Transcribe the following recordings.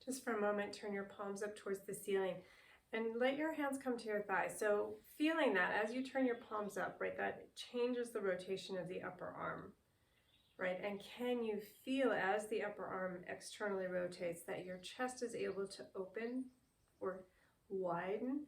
Just for a moment, turn your palms up towards the ceiling and let your hands come to your thighs. So feeling that as you turn your palms up, right, that changes the rotation of the upper arm, right? And can you feel as the upper arm externally rotates that your chest is able to open or widen?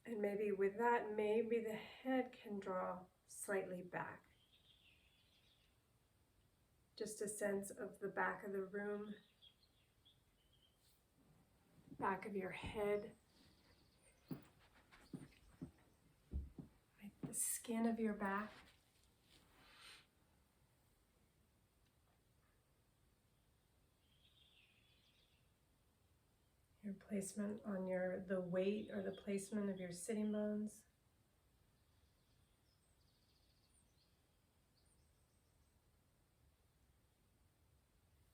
And maybe with that, maybe the head can draw slightly back. Just a sense of the back of the room, back of your head, right, the skin of your back. Your placement on the weight or the placement of your sitting bones.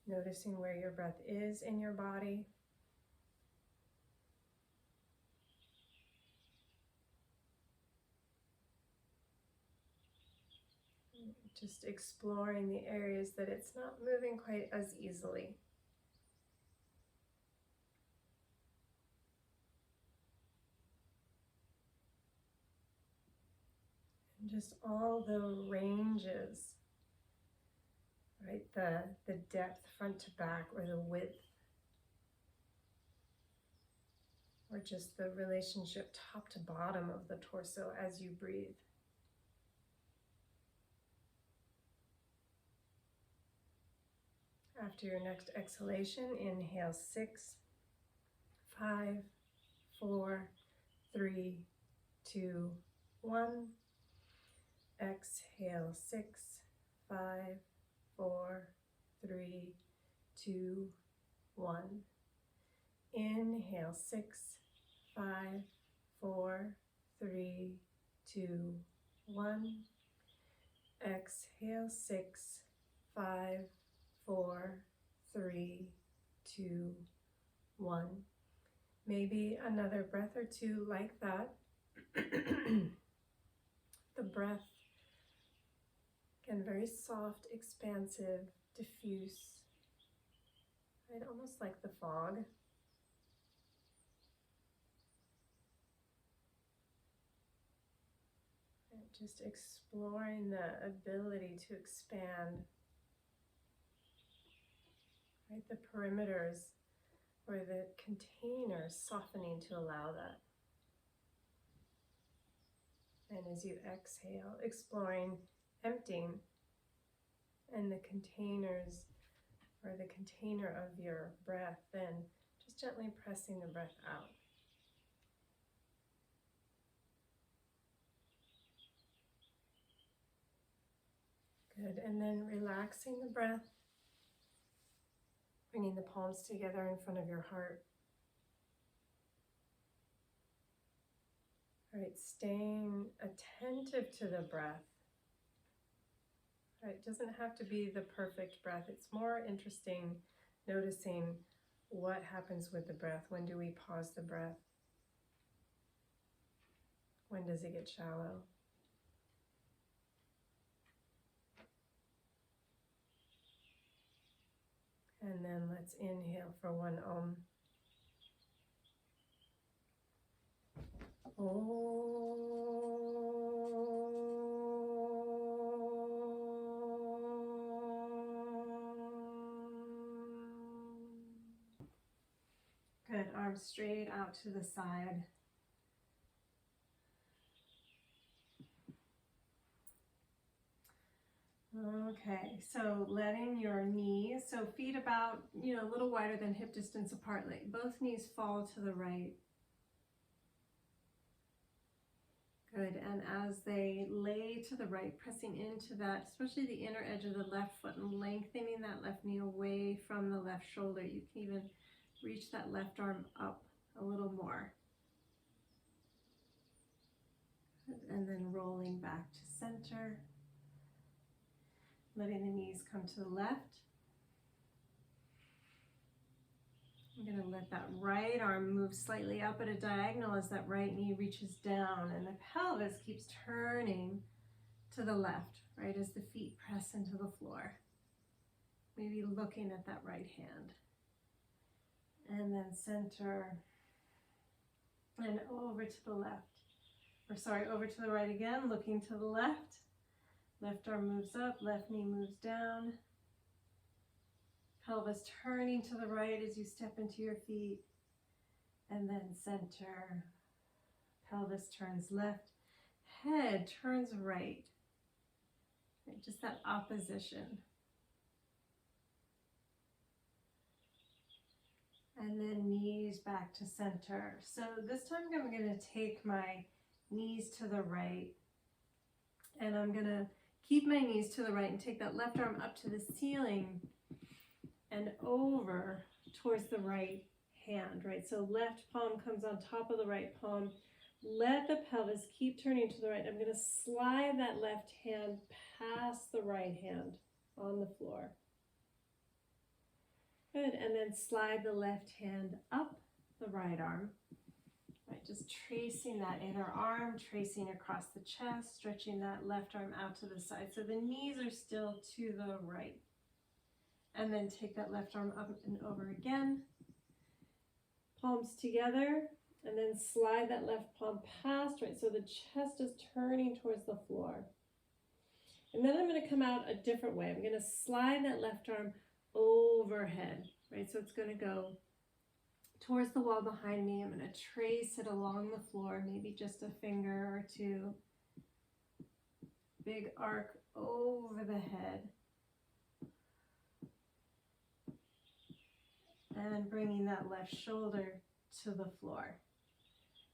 Noticing where your breath is in your body. Just exploring the areas that it's not moving quite as easily. And just all the ranges, right? The depth front to back, or the width, or just the relationship top to bottom of the torso as you breathe. After your next exhalation, inhale 6, 5, 4, 3, 2, 1. Exhale 6, 5, 4, 3, 2, 1. Inhale 6, 5, 4, 3, 2, 1. Exhale 6, 5, 4, 3, 2, 1. Maybe another breath or two like that. The breath, again, very soft, expansive, diffuse, right? Almost like the fog. And just exploring the ability to expand, right? The perimeters or the containers softening to allow that. And as you exhale, exploring emptying, and the containers or the container of your breath, then just gently pressing the breath out. Good, and then relaxing the breath, bringing the palms together in front of your heart. All right, staying attentive to the breath. All right, it doesn't have to be the perfect breath. It's more interesting noticing what happens with the breath. When do we pause the breath? When does it get shallow? And then let's inhale for one Om. Good, arms straight out to the side. Okay, so letting your knees, so feet about, a little wider than hip distance apart, like both knees fall to the right. Good, and as they lay to the right, pressing into that, especially the inner edge of the left foot, and lengthening that left knee away from the left shoulder. You can even reach that left arm up a little more. Good, and then rolling back to center. Letting the knees come to the left. I'm going to let that right arm move slightly up at a diagonal as that right knee reaches down, and the pelvis keeps turning to the left, right, as the feet press into the floor. maybe looking at that right hand. And then center and over to the left. Or sorry, over to the right again, looking to the left. Left arm moves up, left knee moves down. Pelvis turning to the right as you step into your feet. And then center. Pelvis turns left. Head turns right. Just that opposition. And then knees back to center. So this time I'm going to take my knees to the right. And I'm going to keep my knees to the right and take that left arm up to the ceiling and over towards the right hand, right? So left palm comes on top of the right palm. Let the pelvis keep turning to the right. I'm going to slide that left hand past the right hand on the floor. Good, and then slide the left hand up the right arm. Right, just tracing that inner arm, tracing across the chest, stretching that left arm out to the side. So the knees are still to the right. And then take that left arm up and over again. Palms together, and then slide that left palm past, right? So the chest is turning towards the floor. And then I'm going to come out a different way. I'm going to slide that left arm overhead, right? So it's going to go towards the wall behind me. I'm going to trace it along the floor, maybe just a finger or two. Big arc over the head. And bringing that left shoulder to the floor.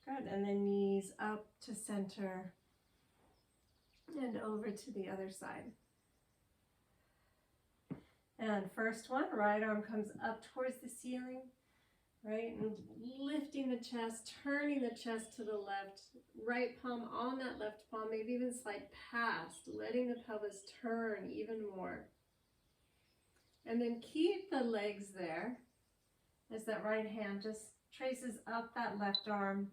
Good, and then knees up to center and over to the other side. And first one, right arm comes up towards the ceiling, right? And lifting the chest, turning the chest to the left, right palm on that left palm, maybe even slide past, letting the pelvis turn even more. And then keep the legs there as that right hand just traces up that left arm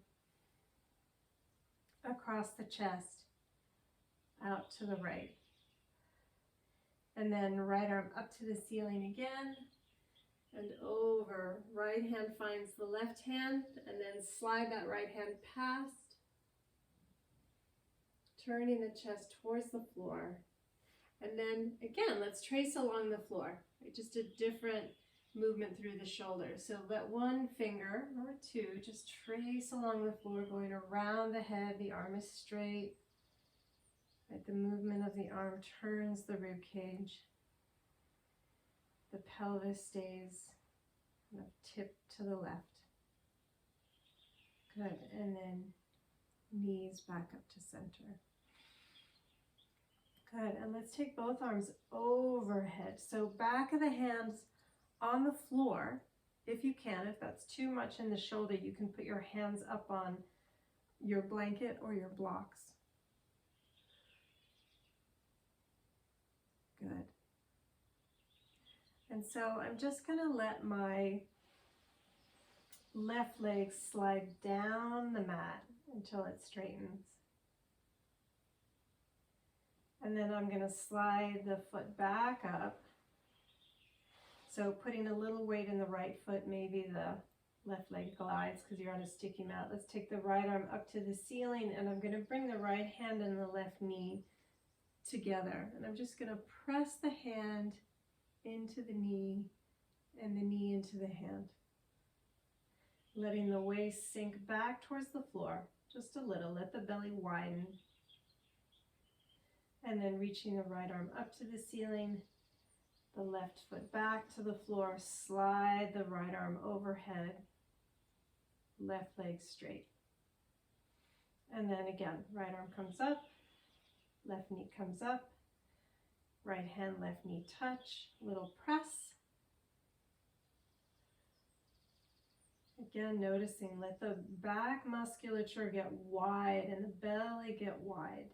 across the chest, out to the right. And then right arm up to the ceiling again and over. Right hand finds the left hand and then slide that right hand past, turning the chest towards the floor. And then again, let's trace along the floor, right? Just a different movement through the shoulders. So let one finger or two just trace along the floor, going around the head. The arm is straight. Right, the movement of the arm turns the rib cage. The pelvis stays kind of tipped to the left. Good, and then knees back up to center. Good, and let's take both arms overhead. So back of the hands on the floor, if you can. If that's too much in the shoulder, you can put your hands up on your blanket or your blocks. Good. And so I'm just going to let my left leg slide down the mat until it straightens. And then I'm going to slide the foot back up. So putting a little weight in the right foot, maybe the left leg glides because you're on a sticky mat. Let's take the right arm up to the ceiling, and I'm going to bring the right hand and the left knee together. And I'm just going to press the hand into the knee and the knee into the hand. Letting the waist sink back towards the floor, just a little. Let the belly widen. And then reaching the right arm up to the ceiling, the left foot back to the floor, slide the right arm overhead, left leg straight. And then again, right arm comes up, left knee comes up, right hand, left knee touch, little press. Again, noticing, let the back musculature get wide and the belly get wide.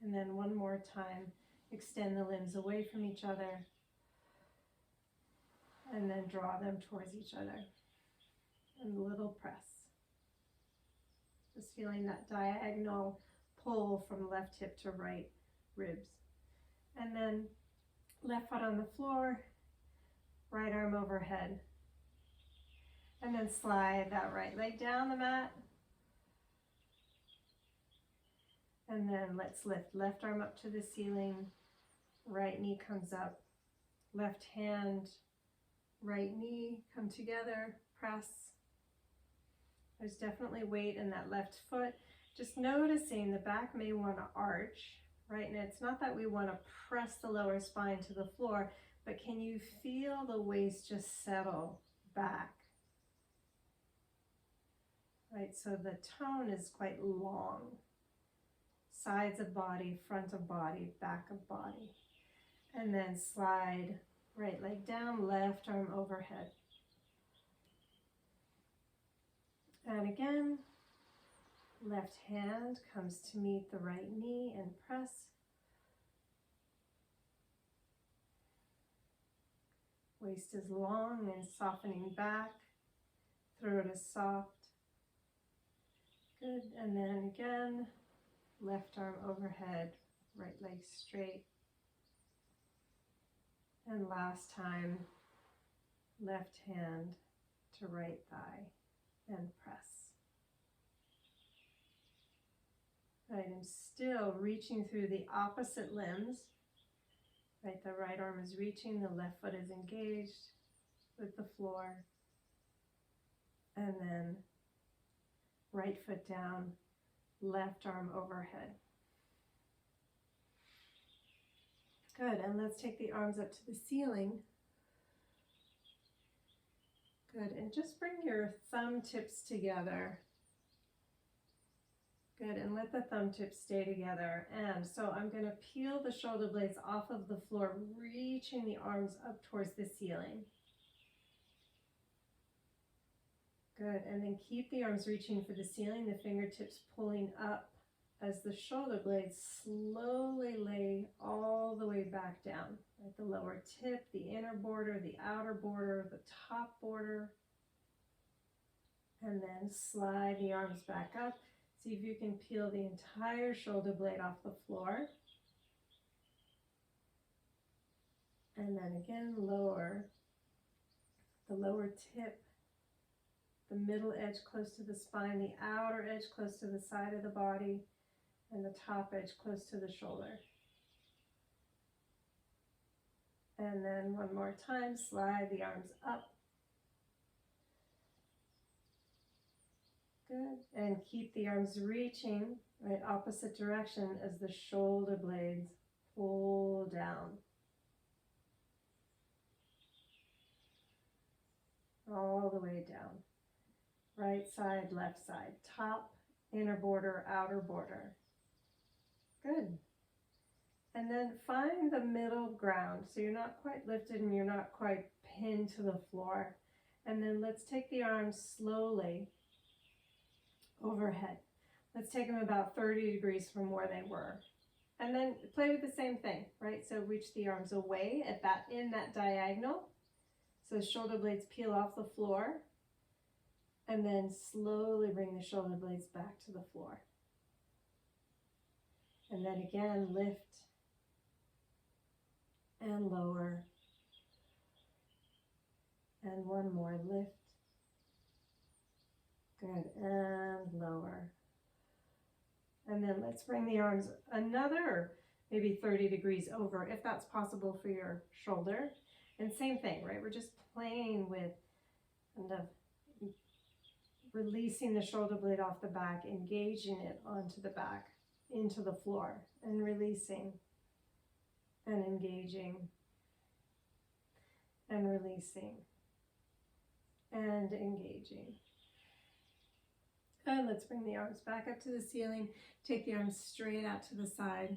And then one more time, extend the limbs away from each other and then draw them towards each other. And a little press. Just feeling that diagonal pull from left hip to right ribs. And then Left foot on the floor, right arm overhead. And then slide that right leg down the mat. And then let's lift left arm up to the ceiling, right knee comes up, left hand, right knee come together, press. There's definitely weight in that left foot. Just noticing the back may want to arch, right? And it's not that we want to press the lower spine to the floor, but can you feel the waist just settle back? Right, so the tone is quite long. Sides of body, front of body, back of body. And then slide right leg down, left arm overhead. And again, left hand comes to meet the right knee and press. Waist is long and softening back. Throat is soft. Good, and then again, left arm overhead, right leg straight. And last time, left hand to right thigh and press. Right, I'm still reaching through the opposite limbs. Right, the right arm is reaching, the left foot is engaged with the floor. And then right foot down, left arm overhead. Good, and let's take the arms up to the ceiling. Good, and just bring your thumb tips together. Good, and let the thumb tips stay together. And so I'm going to peel the shoulder blades off of the floor, reaching the arms up towards the ceiling. Good, and then keep the arms reaching for the ceiling, the fingertips pulling up as the shoulder blades slowly lay all the way back down. Right, the lower tip, the inner border, the outer border, the top border. And then slide the arms back up. See if you can peel the entire shoulder blade off the floor. And then again, lower. The lower tip, the middle edge close to the spine, the outer edge close to the side of the body, and the top edge close to the shoulder. And then one more time, slide the arms up. Good, and keep the arms reaching, right, opposite direction as the shoulder blades pull down. All the way down. Right side, left side, top, inner border, outer border. Good. And then find the middle ground. So you're not quite lifted and you're not quite pinned to the floor. And then let's take the arms slowly overhead. Let's take them about 30 degrees from where they were. And then play with the same thing, right? So reach the arms away in that diagonal. So shoulder blades peel off the floor. And then slowly bring the shoulder blades back to the floor. And then again, lift and lower. And one more, lift. Good, and lower. And then let's bring the arms another maybe 30 degrees over, if that's possible for your shoulder. And same thing, right? We're just playing with kind of releasing the shoulder blade off the back, engaging it onto the back, into the floor, and releasing, and engaging, and releasing, and engaging. And let's bring the arms back up to the ceiling. Take the arms straight out to the side.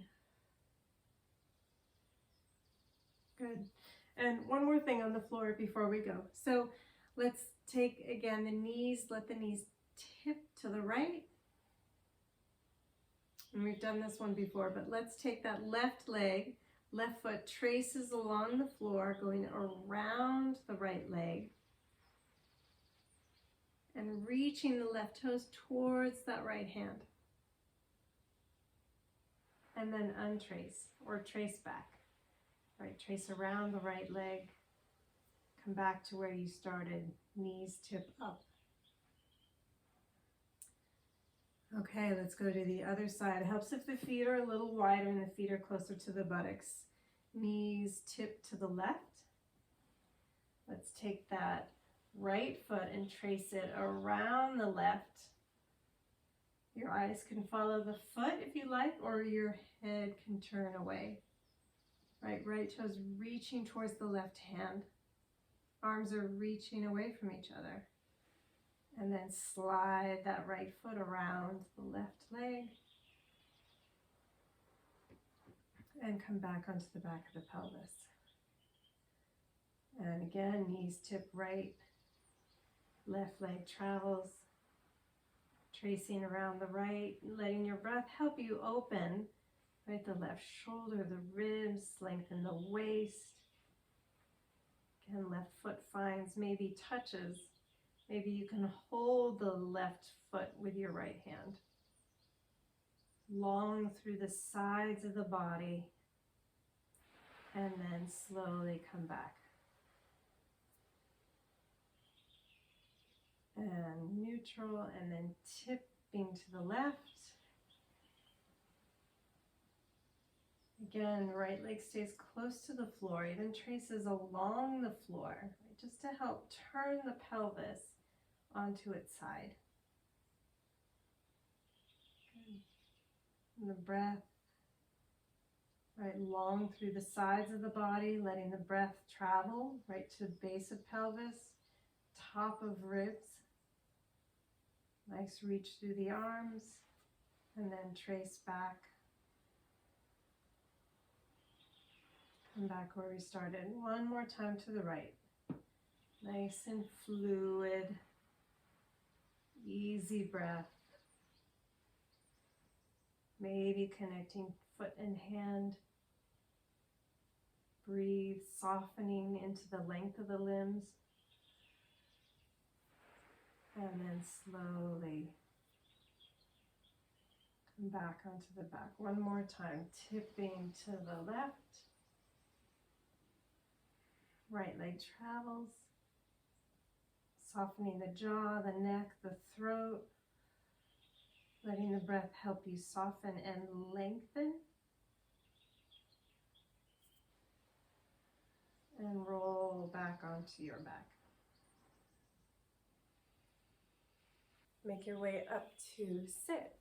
Good. And one more thing on the floor before we go. So let's take, again, the knees, let the knees tip to the right. And we've done this one before, but let's take that left leg, left foot traces along the floor, going around the right leg. And reaching the left toes towards that right hand. And then untrace or trace back. Right, trace around the right leg. Come back to where you started. Knees tip up. Okay, let's go to the other side. It helps if the feet are a little wider and the feet are closer to the buttocks. Knees tip to the left. Let's take that right foot and trace it around the left. Your eyes can follow the foot if you like, or your head can turn away. Right toes reaching towards the left hand. Arms are reaching away from each other. And then slide that right foot around the left leg. And come back onto the back of the pelvis. And again, knees tip right. Left leg travels. Tracing around the right, letting your breath help you open. Right, the left shoulder, the ribs, lengthen the waist. Again, left foot finds, maybe touches. Maybe you can hold the left foot with your right hand. Long through the sides of the body. And then slowly come back. And neutral, and then tipping to the left. Again, right leg stays close to the floor, even traces along the floor, right, just to help turn the pelvis onto its side. Good. And the breath, right, long through the sides of the body, letting the breath travel right to the base of pelvis, top of ribs. Nice reach through the arms, and then trace back. Come back where we started. One more time to the right. Nice and fluid, easy breath. Maybe connecting foot and hand. Breathe, softening into the length of the limbs. And then slowly come back onto the back. One more time, tipping to the left. Right leg travels. Softening the jaw, the neck, the throat. Letting the breath help you soften and lengthen. And roll back onto your back. Make your way up to sit.